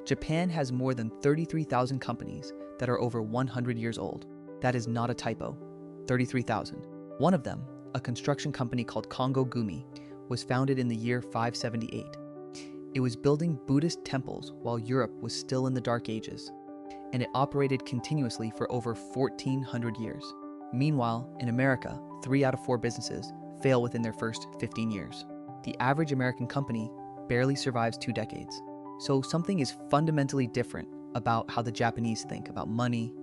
Japan has more than 33,000 companies that are over 100 years old. That is not a typo. 33,000. One of them, a construction company called Kongo Gumi, was founded in the year 578. It was building Buddhist temples while Europe was still in the Dark Ages, and it operated continuously for over 1,400 years. Meanwhile, in America, 3 out of 4 businesses fail within their first 15 years. The average American company barely survives 2 decades. So something is fundamentally different about how the Japanese think about money,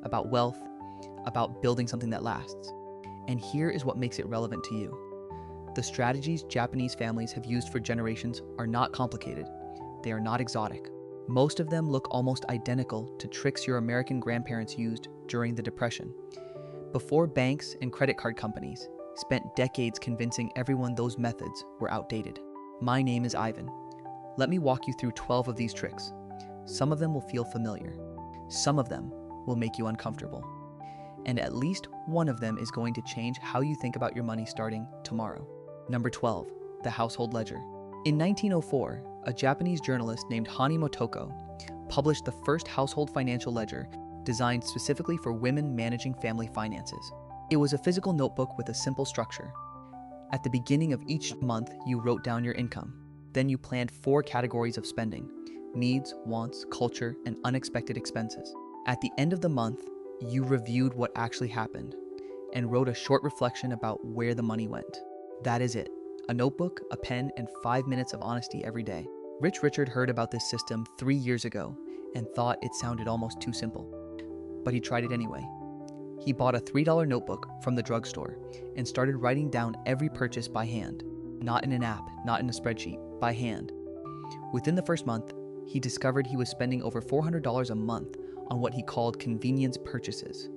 about wealth, about building something that lasts. And here is what makes it relevant to you. The strategies Japanese families have used for generations are not complicated. They are not exotic. Most of them look almost identical to tricks your American grandparents used during the Depression. Before banks and credit card companies spent decades convincing everyone those methods were outdated. My name is Ivan. Let me walk you through 12 of these tricks. Some of them will feel familiar. Some of them will make you uncomfortable. And at least one of them is going to change how you think about your money starting tomorrow. Number 12, the household ledger. In 1904, a Japanese journalist named Hani Motoko published the first household financial ledger designed specifically for women managing family finances. It was a physical notebook with a simple structure. At the beginning of each month, you wrote down your income. Then you planned 4 categories of spending: needs, wants, culture, and unexpected expenses. At the end of the month, you reviewed what actually happened and wrote a short reflection about where the money went. That is it. A notebook, a pen, and 5 minutes of honesty every day. Rich Richard heard about this system 3 years ago and thought it sounded almost too simple. But he tried it anyway. He bought a $3 notebook from the drugstore and started writing down every purchase by hand. Not in an app, not in a spreadsheet, by hand. Within the first month, he discovered he was spending over $400 a month on what he called convenience purchases.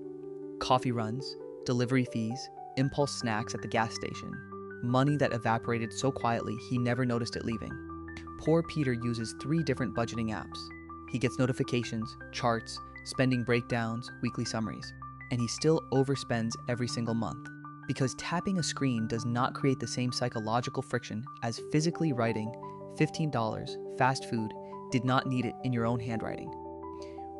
Coffee runs, delivery fees, impulse snacks at the gas station. Money that evaporated so quietly he never noticed it leaving. Poor Peter uses 3 different budgeting apps. He gets notifications, charts, spending breakdowns, weekly summaries, and he still overspends every single month. Because tapping a screen does not create the same psychological friction as physically writing $15, fast food, did not need it in your own handwriting.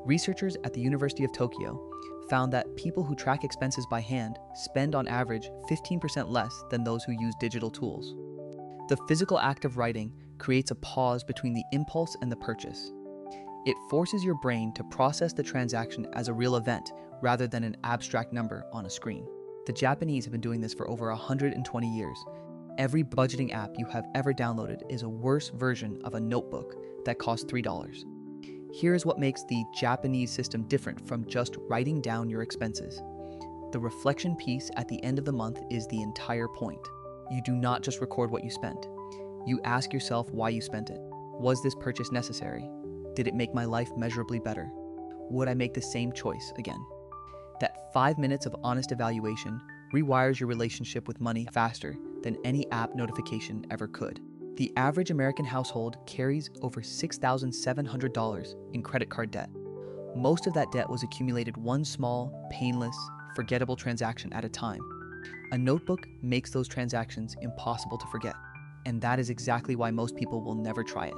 Researchers at the University of Tokyo found that people who track expenses by hand spend on average 15% less than those who use digital tools. The physical act of writing creates a pause between the impulse and the purchase. It forces your brain to process the transaction as a real event rather than an abstract number on a screen. The Japanese have been doing this for over 120 years. Every budgeting app you have ever downloaded is a worse version of a notebook that costs $3. Here's what makes the Japanese system different from just writing down your expenses. The reflection piece at the end of the month is the entire point. You do not just record what you spent. You ask yourself why you spent it. Was this purchase necessary? Did it make my life measurably better? Would I make the same choice again? That 5 minutes of honest evaluation rewires your relationship with money faster than any app notification ever could. The average American household carries over $6,700 in credit card debt. Most of that debt was accumulated one small, painless, forgettable transaction at a time. A notebook makes those transactions impossible to forget, and that is exactly why most people will never try it.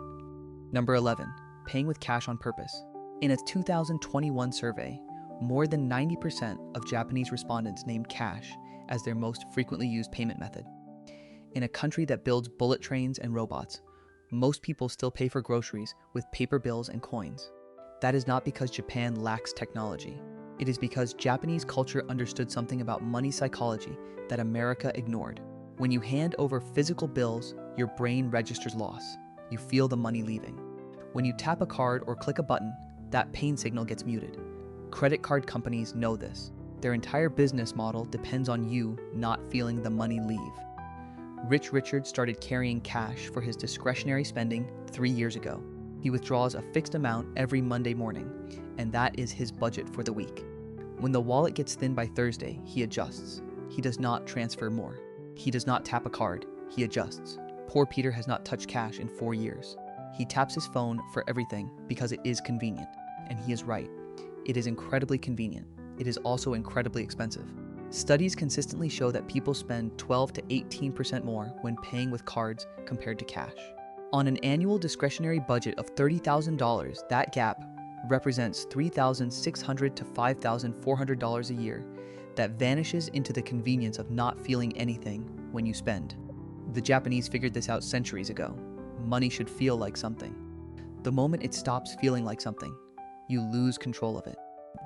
Number 11, paying with cash on purpose. In a 2021 survey, more than 90% of Japanese respondents named cash as their most frequently used payment method. In a country that builds bullet trains and robots, most people still pay for groceries with paper bills and coins. That is not because Japan lacks technology. It is because Japanese culture understood something about money psychology that America ignored. When you hand over physical bills, your brain registers loss. You feel the money leaving. When you tap a card or click a button, that pain signal gets muted. Credit card companies know this. Their entire business model depends on you not feeling the money leave. Rich Richard started carrying cash for his discretionary spending 3 years ago. He withdraws a fixed amount every Monday morning, and that is his budget for the week. When the wallet gets thin by Thursday, he adjusts. He does not transfer more. He does not tap a card. He adjusts. Poor Peter has not touched cash in 4 years. He taps his phone for everything because it is convenient. And he is right. It is incredibly convenient. It is also incredibly expensive. Studies consistently show that people spend 12 to 18% more when paying with cards compared to cash. On an annual discretionary budget of $30,000, that gap represents $3,600 to $5,400 a year that vanishes into the convenience of not feeling anything when you spend. The Japanese figured this out centuries ago. Money should feel like something. The moment it stops feeling like something, you lose control of it.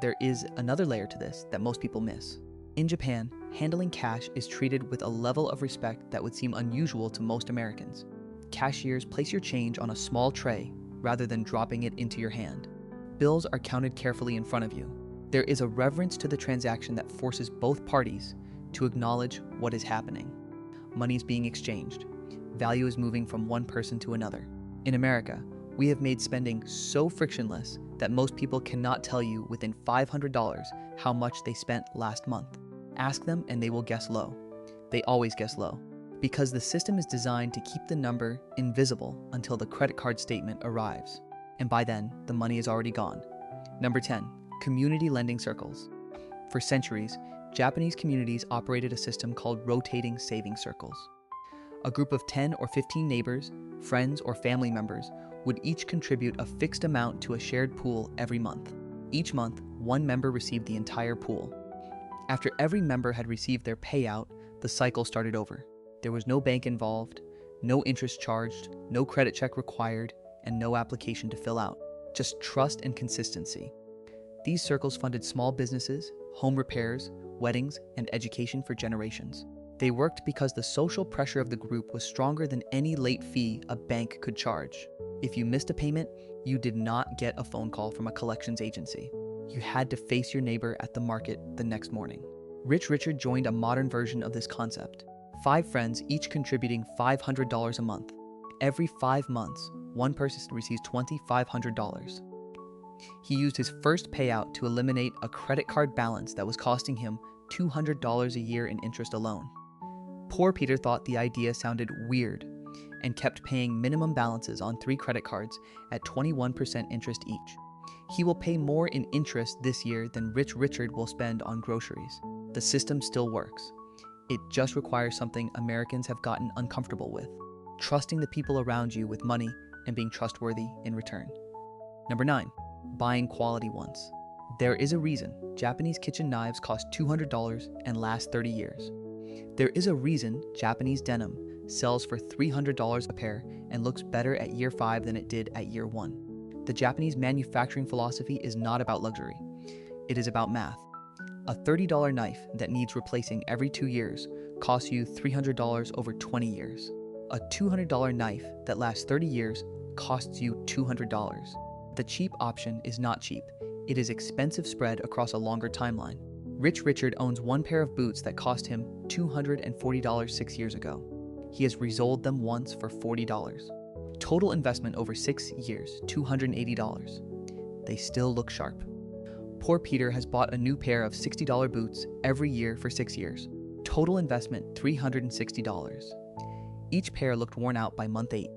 There is another layer to this that most people miss. In Japan, handling cash is treated with a level of respect that would seem unusual to most Americans. Cashiers place your change on a small tray rather than dropping it into your hand. Bills are counted carefully in front of you. There is a reverence to the transaction that forces both parties to acknowledge what is happening. Money is being exchanged. Value is moving from one person to another. In America, we have made spending so frictionless that most people cannot tell you within $500 how much they spent last month. Ask them and they will guess low. They always guess low, because the system is designed to keep the number invisible until the credit card statement arrives. And by then, the money is already gone. Number 10, community lending circles. For centuries, Japanese communities operated a system called rotating savings circles. A group of 10 or 15 neighbors, friends, or family members would each contribute a fixed amount to a shared pool every month. Each month, one member received the entire pool. After every member had received their payout, the cycle started over. There was no bank involved, no interest charged, no credit check required, and no application to fill out. Just trust and consistency. These circles funded small businesses, home repairs, weddings, and education for generations. They worked because the social pressure of the group was stronger than any late fee a bank could charge. If you missed a payment, you did not get a phone call from a collections agency. You had to face your neighbor at the market the next morning. Rich Richard joined a modern version of this concept. 5 friends, each contributing $500 a month. Every 5 months, one person receives $2,500. He used his first payout to eliminate a credit card balance that was costing him $200 a year in interest alone. Poor Peter thought the idea sounded weird and kept paying minimum balances on 3 credit cards at 21% interest each. He will pay more in interest this year than Rich Richard will spend on groceries. The system still works. It just requires something Americans have gotten uncomfortable with: trusting the people around you with money and being trustworthy in return. Number 9, buying quality ones. There is a reason Japanese kitchen knives cost $200 and last 30 years. There is a reason Japanese denim sells for $300 a pair and looks better at year 5 than it did at year 1. The Japanese manufacturing philosophy is not about luxury. It is about math. A $30 knife that needs replacing every 2 years costs you $300 over 20 years. A $200 knife that lasts 30 years costs you $200. The cheap option is not cheap. It is expensive spread across a longer timeline. Rich Richard owns one pair of boots that cost him $240 6 years ago. He has resoled them once for $40. Total investment over 6 years, $280. They still look sharp. Poor Peter has bought a new pair of $60 boots every year for 6 years. Total investment, $360. Each pair looked worn out by month 8.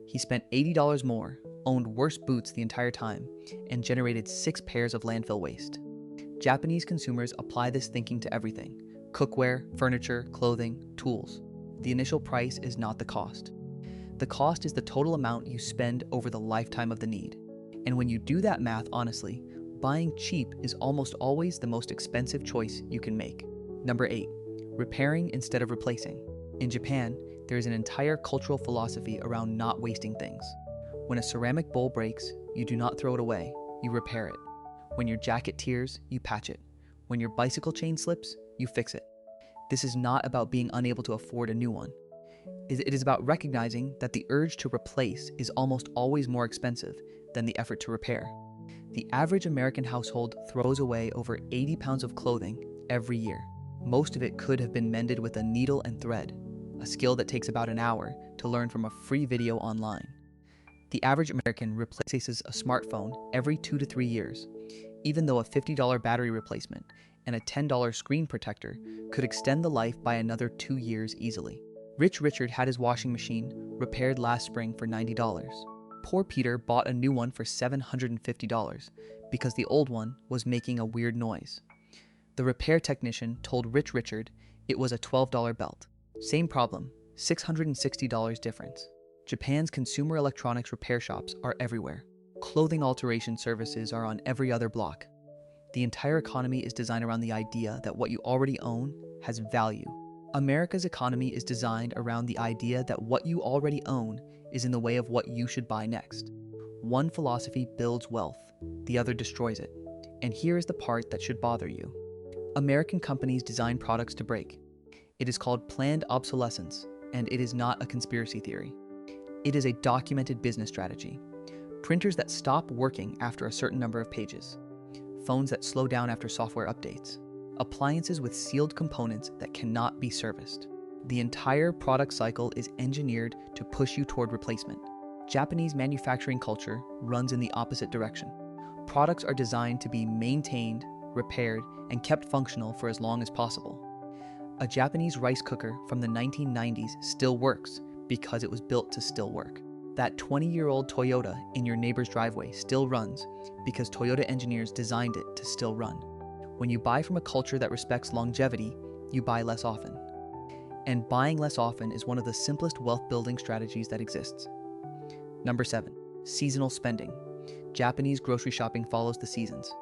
He spent $80 more, owned worse boots the entire time, and generated 6 pairs of landfill waste. Japanese consumers apply this thinking to everything: cookware, furniture, clothing, tools. The initial price is not the cost. The cost is the total amount you spend over the lifetime of the need. And when you do that math honestly, buying cheap is almost always the most expensive choice you can make. Number 8, repairing instead of replacing. In Japan, there is an entire cultural philosophy around not wasting things. When a ceramic bowl breaks, you do not throw it away, you repair it. When your jacket tears, you patch it. When your bicycle chain slips, you fix it. This is not about being unable to afford a new one. It is about recognizing that the urge to replace is almost always more expensive than the effort to repair. The average American household throws away over 80 pounds of clothing every year. Most of it could have been mended with a needle and thread, a skill that takes about an hour to learn from a free video online. The average American replaces a smartphone every 2 to 3 years, even though a $50 battery replacement and a $10 screen protector could extend the life by another 2 years easily. Rich Richard had his washing machine repaired last spring for $90. Poor Peter bought a new one for $750 because the old one was making a weird noise. The repair technician told Rich Richard it was a $12 belt. Same problem, $660 difference. Japan's consumer electronics repair shops are everywhere. Clothing alteration services are on every other block. The entire economy is designed around the idea that what you already own has value. America's economy is designed around the idea that what you already own is in the way of what you should buy next. One philosophy builds wealth, the other destroys it. And here is the part that should bother you. American companies design products to break. It is called planned obsolescence, and it is not a conspiracy theory. It is a documented business strategy. Printers that stop working after a certain number of pages. Phones that slow down after software updates. Appliances with sealed components that cannot be serviced. The entire product cycle is engineered to push you toward replacement. Japanese manufacturing culture runs in the opposite direction. Products are designed to be maintained, repaired, and kept functional for as long as possible. A Japanese rice cooker from the 1990s still works because it was built to still work. That 20-year-old Toyota in your neighbor's driveway still runs because Toyota engineers designed it to still run. When you buy from a culture that respects longevity, you buy less often. And buying less often is one of the simplest wealth-building strategies that exists. Number 7, seasonal spending. Japanese grocery shopping follows the seasons.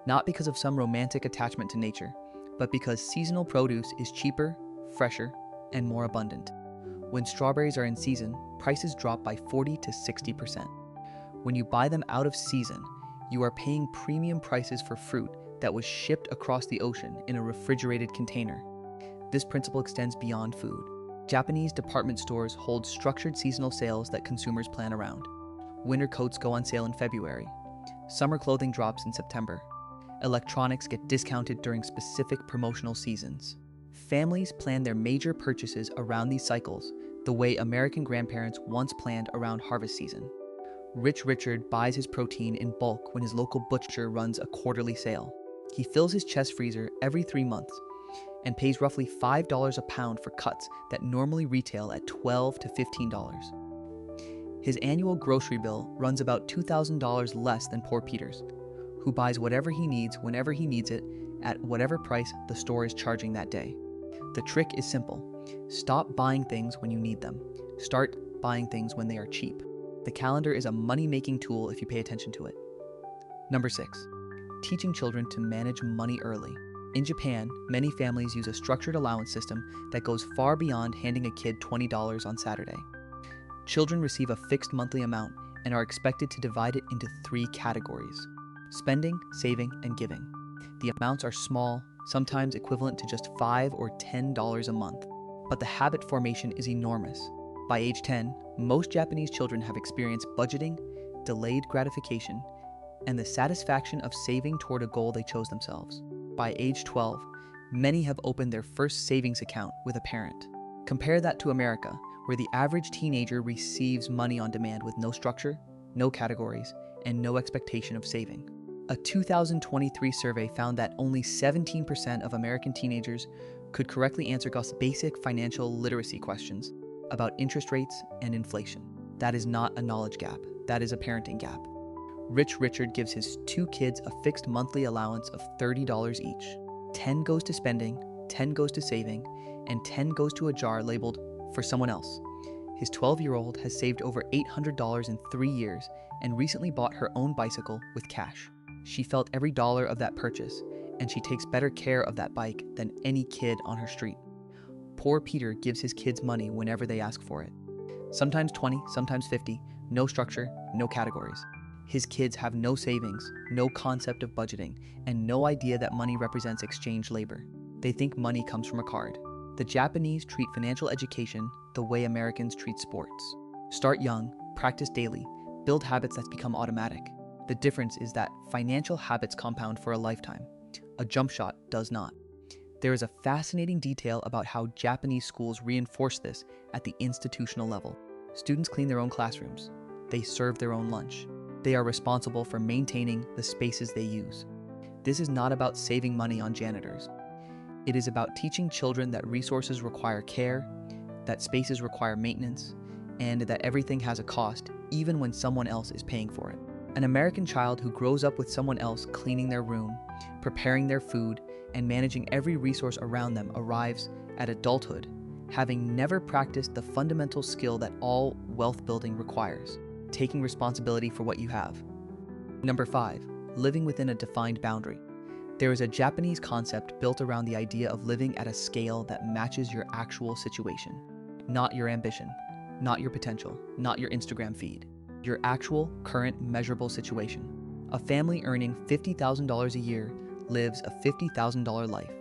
Not because of some romantic attachment to nature, but because seasonal produce is cheaper, fresher, and more abundant. When strawberries are in season, prices drop by 40 to 60%. When you buy them out of season, you are paying premium prices for fruit that was shipped across the ocean in a refrigerated container. This principle extends beyond food. Japanese department stores hold structured seasonal sales that consumers plan around. Winter coats go on sale in February. Summer clothing drops in September. Electronics get discounted during specific promotional seasons. Families plan their major purchases around these cycles the way American grandparents once planned around harvest season. Rich Richard buys his protein in bulk when his local butcher runs a quarterly sale. He fills his chest freezer every 3 months and pays roughly $5 a pound for cuts that normally retail at $12 to $15. His annual grocery bill runs about $2,000 less than poor Peter's, who buys whatever he needs whenever he needs it at whatever price the store is charging that day. The trick is simple. Stop buying things when you need them. Start buying things when they are cheap. The calendar is a money-making tool if you pay attention to it. Number 6, teaching children to manage money early. In Japan, many families use a structured allowance system that goes far beyond handing a kid $20 on Saturday. Children receive a fixed monthly amount and are expected to divide it into 3 categories: spending, saving, and giving. The amounts are small, sometimes equivalent to just $5 or $10 a month, but the habit formation is enormous. By age 10, most Japanese children have experienced budgeting, delayed gratification, and the satisfaction of saving toward a goal they chose themselves. By age 12, many have opened their first savings account with a parent. Compare that to America, where the average teenager receives money on demand with no structure, no categories, and no expectation of saving. A 2023 survey found that only 17% of American teenagers could correctly answer basic financial literacy questions about interest rates and inflation. That is not a knowledge gap, that is a parenting gap. Rich Richard gives his 2 kids a fixed monthly allowance of $30 each. 10 goes to spending, 10 goes to saving, and 10 goes to a jar labeled for someone else. His 12-year-old has saved over $800 in 3 years and recently bought her own bicycle with cash. She felt every dollar of that purchase, and she takes better care of that bike than any kid on her street. Poor Peter gives his kids money whenever they ask for it. Sometimes 20, sometimes 50, no structure, no categories. His kids have no savings, no concept of budgeting, and no idea that money represents exchange labor. They think money comes from a card. The Japanese treat financial education the way Americans treat sports. Start young, practice daily, build habits that become automatic. The difference is that financial habits compound for a lifetime. A jump shot does not. There is a fascinating detail about how Japanese schools reinforce this at the institutional level. Students clean their own classrooms. They serve their own lunch. They are responsible for maintaining the spaces they use. This is not about saving money on janitors. It is about teaching children that resources require care, that spaces require maintenance, and that everything has a cost, even when someone else is paying for it. An American child who grows up with someone else cleaning their room, preparing their food, and managing every resource around them arrives at adulthood having never practiced the fundamental skill that all wealth building requires, taking responsibility for what you have. Number 5, living within a defined boundary. There is a Japanese concept built around the idea of living at a scale that matches your actual situation. Not your ambition, not your potential, not your Instagram feed. Your actual, current, measurable situation. A family earning $50,000 a year lives a $50,000 life,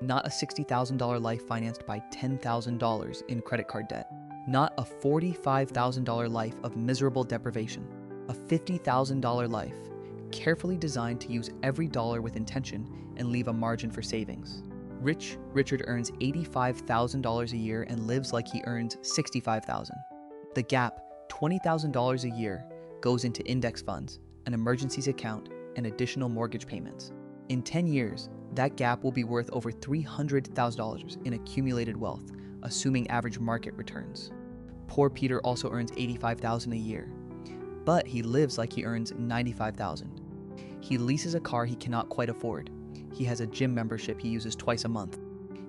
not a $60,000 life financed by $10,000 in credit card debt, not a $45,000 life of miserable deprivation, a $50,000 life carefully designed to use every dollar with intention and leave a margin for savings. Rich Richard earns $85,000 a year and lives like he earns $65,000. The gap, $20,000 a year, goes into index funds, an emergencies account, and additional mortgage payments. In 10 years, that gap will be worth over $300,000 in accumulated wealth, assuming average market returns. Poor Peter also earns $85,000 a year, but he lives like he earns $95,000. He leases a car he cannot quite afford. He has a gym membership he uses twice a month.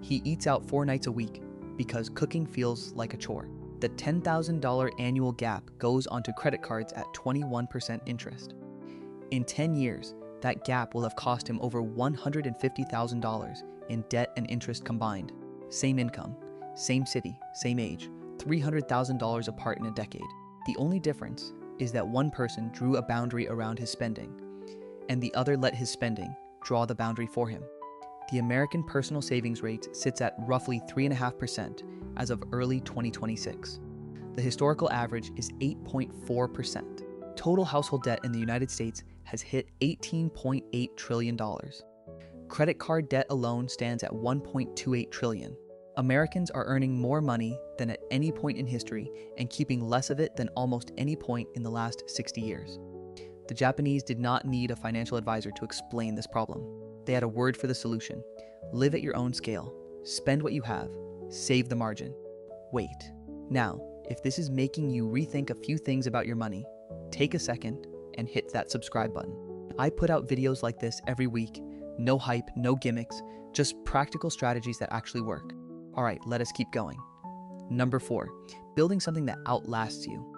He eats out 4 nights a week because cooking feels like a chore. The $10,000 annual gap goes onto credit cards at 21% interest. In 10 years, that gap will have cost him over $150,000 in debt and interest combined. Same income, same city, same age, $300,000 apart in a decade. The only difference is that one person drew a boundary around his spending, and the other let his spending draw the boundary for him. The American personal savings rate sits at roughly 3.5% as of early 2026. The historical average is 8.4%. Total household debt in the United States has hit $18.8 trillion. Credit card debt alone stands at $1.28 trillion. Americans are earning more money than at any point in history and keeping less of it than almost any point in the last 60 years. The Japanese did not need a financial advisor to explain this problem. They had a word for the solution. Live at your own scale. Spend what you have. Save the margin. Wait. Now, if this is making you rethink a few things about your money, take a second and hit that subscribe button. I put out videos like this every week. No hype, no gimmicks, just practical strategies that actually work. All right, let us keep going. Number 4, building something that outlasts you.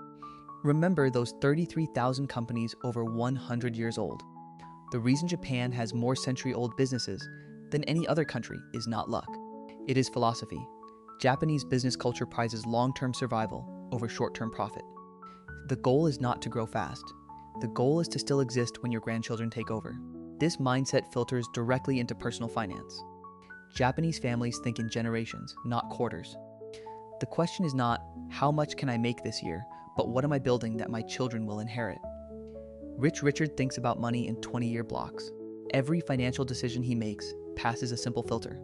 Remember those 33,000 companies over 100 years old. The reason Japan has more century-old businesses than any other country is not luck. It is philosophy. Japanese business culture prizes long-term survival over short-term profit. The goal is not to grow fast. The goal is to still exist when your grandchildren take over. This mindset filters directly into personal finance. Japanese families think in generations, not quarters. The question is not, how much can I make this year, but what am I building that my children will inherit? Rich Richard thinks about money in 20-year blocks. Every financial decision he makes passes a simple filter.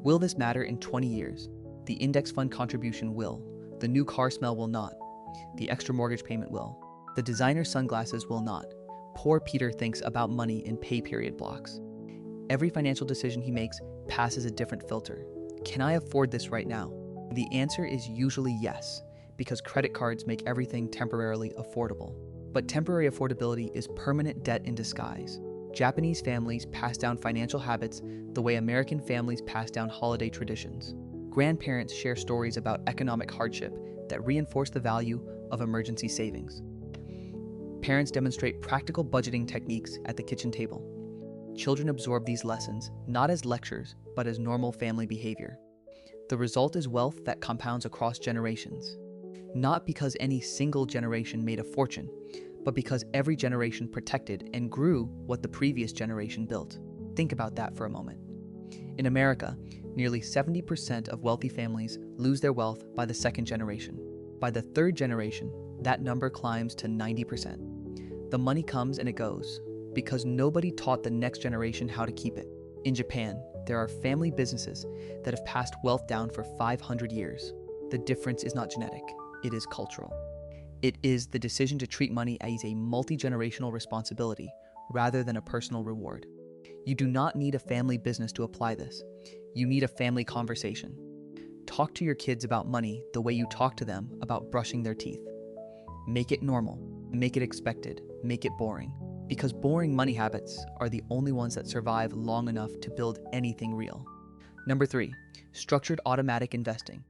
Will this matter in 20 years? The index fund contribution will. The new car smell will not. The extra mortgage payment will. The designer sunglasses will not. Poor Peter thinks about money in pay period blocks. Every financial decision he makes passes a different filter. Can I afford this right now? The answer is usually yes, because credit cards make everything temporarily affordable. But temporary affordability is permanent debt in disguise. Japanese families pass down financial habits the way American families pass down holiday traditions. Grandparents share stories about economic hardship that reinforce the value of emergency savings. Parents demonstrate practical budgeting techniques at the kitchen table. Children absorb these lessons not as lectures, but as normal family behavior. The result is wealth that compounds across generations. Not because any single generation made a fortune, but because every generation protected and grew what the previous generation built. Think about that for a moment. In America, nearly 70% of wealthy families lose their wealth by the second generation. By the third generation, that number climbs to 90%. The money comes and it goes, because nobody taught the next generation how to keep it. In Japan, there are family businesses that have passed wealth down for 500 years. The difference is not genetic, it is cultural. It is the decision to treat money as a multi-generational responsibility rather than a personal reward. You do not need a family business to apply this. You need a family conversation. Talk to your kids about money the way you talk to them about brushing their teeth. Make it normal, make it expected, make it boring. Because boring money habits are the only ones that survive long enough to build anything real. Number 3, structured automatic investing.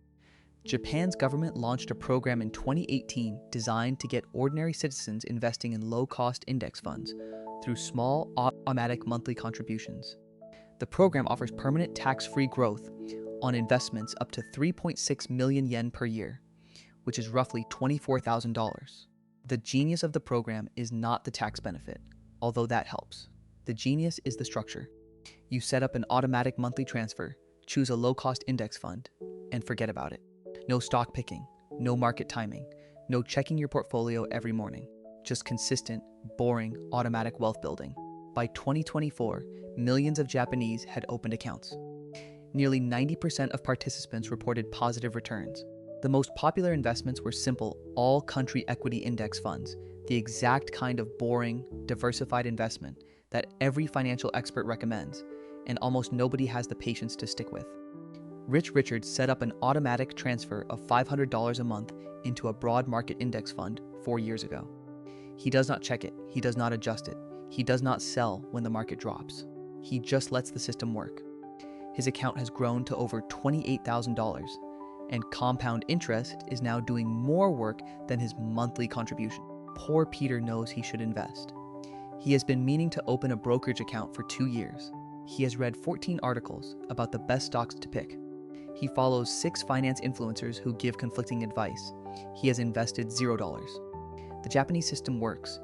Japan's government launched a program in 2018 designed to get ordinary citizens investing in low-cost index funds through small, automatic monthly contributions. The program offers permanent tax-free growth on investments up to 3.6 million yen per year, which is roughly $24,000. The genius of the program is not the tax benefit, although that helps. The genius is the structure. You set up an automatic monthly transfer, choose a low-cost index fund, and forget about it. No stock picking, no market timing, no checking your portfolio every morning. Just consistent, boring, automatic wealth building. By 2024, millions of Japanese had opened accounts. Nearly 90% of participants reported positive returns. The most popular investments were simple, all-country equity index funds, the exact kind of boring, diversified investment that every financial expert recommends, and almost nobody has the patience to stick with. Rich Richard set up an automatic transfer of $500 a month into a broad market index fund 4 years ago. He does not check it, he does not adjust it, he does not sell when the market drops. He just lets the system work. His account has grown to over $28,000, and compound interest is now doing more work than his monthly contribution. Poor Peter knows he should invest. He has been meaning to open a brokerage account for 2 years. He has read 14 articles about the best stocks to pick. He follows 6 finance influencers who give conflicting advice. He has invested $0. The Japanese system works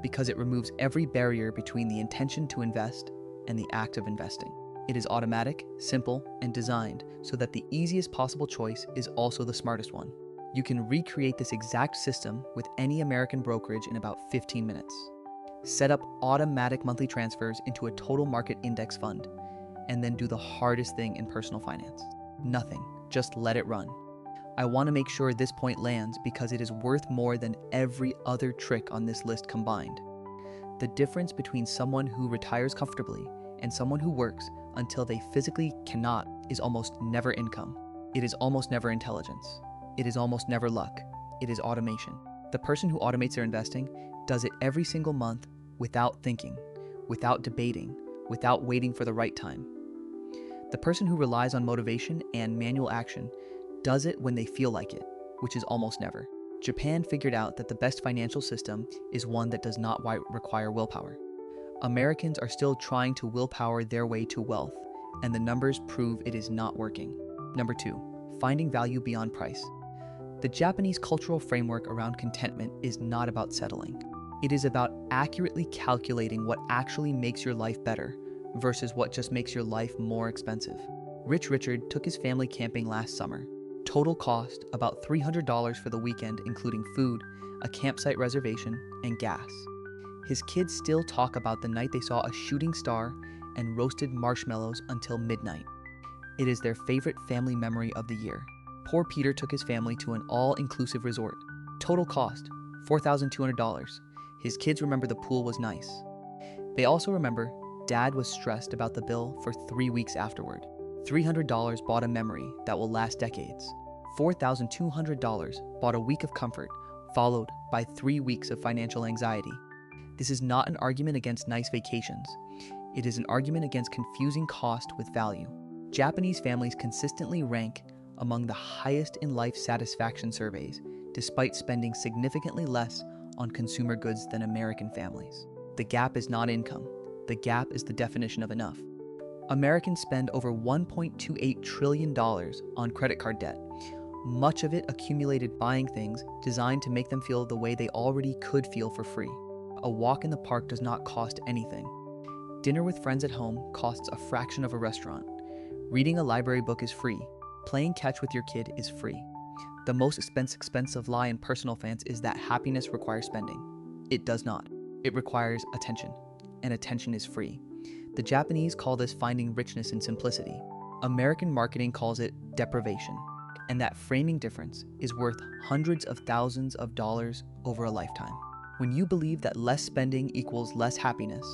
because it removes every barrier between the intention to invest and the act of investing. It is automatic, simple, and designed so that the easiest possible choice is also the smartest one. You can recreate this exact system with any American brokerage in about 15 minutes. Set up automatic monthly transfers into a total market index fund, and then do the hardest thing in personal finance. Nothing, just let it run. I want to make sure this point lands because it is worth more than every other trick on this list combined. The difference between someone who retires comfortably and someone who works until they physically cannot is almost never income. It is almost never intelligence. It is almost never luck. It is automation. The person who automates their investing does it every single month without thinking, without debating, without waiting for the right time. The person who relies on motivation and manual action does it when they feel like it, which is almost never. Japan figured out that the best financial system is one that does not require willpower. Americans are still trying to willpower their way to wealth, and the numbers prove it is not working. Number 2, finding value beyond price. The Japanese cultural framework around contentment is not about settling. It is about accurately calculating what actually makes your life better versus what just makes your life more expensive. Rich Richard took his family camping last summer. Total cost about $300 for the weekend, including food, a campsite reservation, and gas. His kids still talk about the night they saw a shooting star and roasted marshmallows until midnight. It is their favorite family memory of the year. Poor Peter took his family to an all-inclusive resort. Total cost, $4,200. His kids remember the pool was nice. They also remember Dad was stressed about the bill for 3 weeks afterward. $300 bought a memory that will last decades. $4,200 bought a week of comfort, followed by 3 weeks of financial anxiety. This is not an argument against nice vacations. It is an argument against confusing cost with value. Japanese families consistently rank among the highest in life satisfaction surveys, despite spending significantly less on consumer goods than American families. The gap is not income. The gap is the definition of enough. Americans spend over $1.28 trillion on credit card debt, much of it accumulated buying things designed to make them feel the way they already could feel for free. A walk in the park does not cost anything. Dinner with friends at home costs a fraction of a restaurant. Reading a library book is free. Playing catch with your kid is free. The most expensive lie in personal finance is that happiness requires spending. It does not. It requires attention, and attention is free. The Japanese call this finding richness in simplicity. American marketing calls it deprivation, and that framing difference is worth hundreds of thousands of dollars over a lifetime. When you believe that less spending equals less happiness,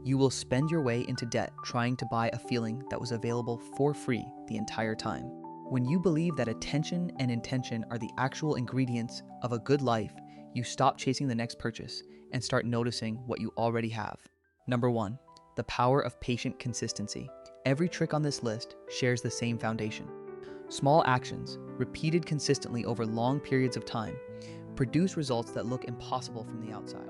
you will spend your way into debt trying to buy a feeling that was available for free the entire time. When you believe that attention and intention are the actual ingredients of a good life, you stop chasing the next purchase and start noticing what you already have. Number 1, the power of patient consistency. Every trick on this list shares the same foundation. Small actions, repeated consistently over long periods of time, produce results that look impossible from the outside.